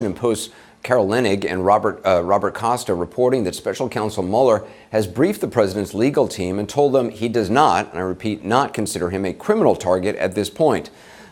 Post's Carol Leonnig and Robert Costa reporting that Special Counsel Mueller has briefed the president's legal team and told them he does not, and I repeat, not consider him a criminal target at this point.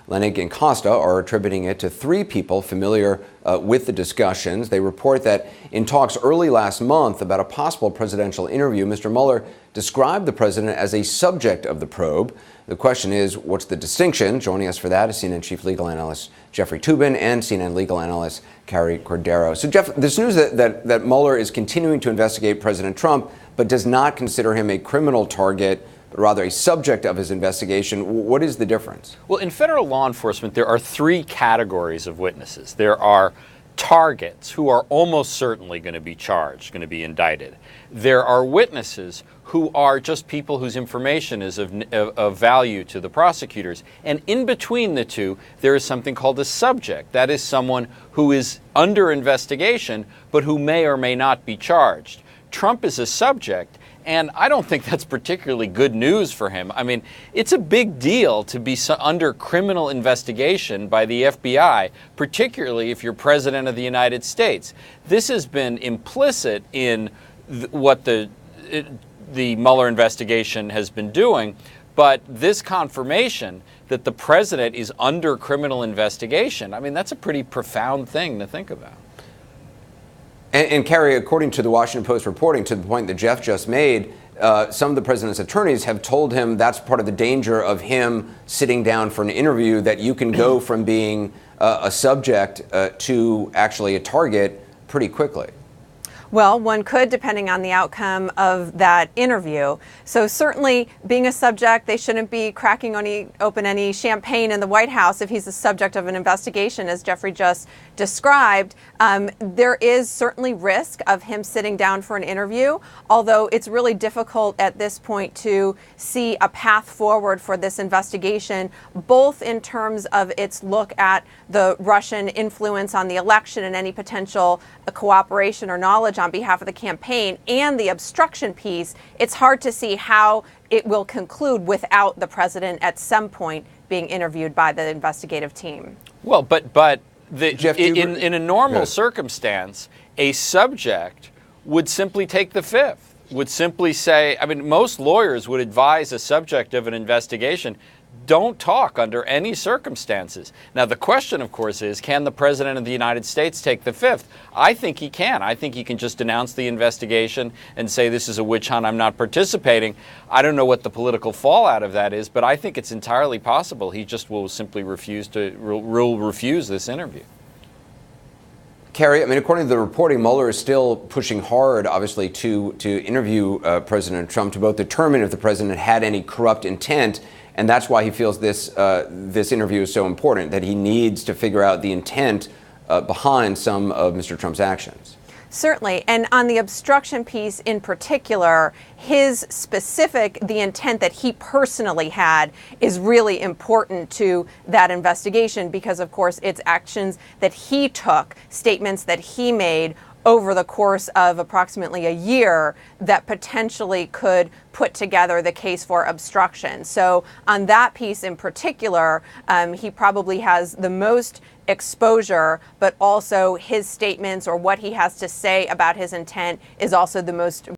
Leonnig and Costa are attributing it to three people familiar with the discussions. They report that in talks early last month about a possible presidential interview, Mr. Mueller described the president as a subject of the probe. The question is, what's the distinction? Joining us for that is CNN Chief Legal Analyst Jeffrey Toobin and CNN Legal Analyst Carrie Cordero. So, Jeff, this news that Mueller is continuing to investigate President Trump, but does not consider him a criminal target, but rather a subject of his investigation. What is the difference? Well, in federal law enforcement, there are three categories of witnesses. There are targets who are almost certainly going to be charged, going to be indicted. There are witnesses who are just people whose information is of value to the prosecutors. And in between the two, there is something called a subject. That is someone who is under investigation, but who may or may not be charged. Trump is a subject, and I don't think that's particularly good news for him. I mean, it's a big deal to be under criminal investigation by the FBI, particularly if you're president of the United States. This has been implicit in what the Mueller investigation has been doing, but this confirmation that the president is under criminal investigation, I mean, that's a pretty profound thing to think about. And Carrie, according to the Washington Post reporting, to the point that Jeff just made, some of the president's attorneys have told him that's part of the danger of him sitting down for an interview, that you can go from being a subject to actually a target pretty quickly. Well, one could, depending on the outcome of that interview. So certainly, being a subject, they shouldn't be cracking open any champagne in the White House if he's the subject of an investigation, as Jeffrey just described. There is certainly risk of him sitting down for an interview, although it's really difficult at this point to see a path forward for this investigation, both in terms of its look at the Russian influence on the election and any potential cooperation or knowledge on behalf of the campaign, and the obstruction piece. It's hard to see how it will conclude without the president at some point being interviewed by the investigative team. Well, but Jeff, in a normal circumstance, a subject would simply take the fifth, would simply say, I mean, most lawyers would advise a subject of an investigation, don't talk under any circumstances. Now, the question, of course, is, can the president of the United States take the fifth? I think he can. I think he can just announce the investigation and say, this is a witch hunt, I'm not participating. I don't know what the political fallout of that is, but I think it's entirely possible he just will simply refuse this interview. Carrie, I mean, according to the reporting, Mueller is still pushing hard, obviously, to interview President Trump to both determine if the president had any corrupt intent. And that's why he feels this interview is so important, that he needs to figure out the intent behind some of Mr. Trump's actions. Certainly. And on the obstruction piece in particular, the intent that he personally had is really important to that investigation because, of course, it's actions that he took, statements that he made over the course of approximately a year that potentially could put together the case for obstruction. So on that piece in particular, he probably has the most exposure, but also his statements or what he has to say about his intent is also the most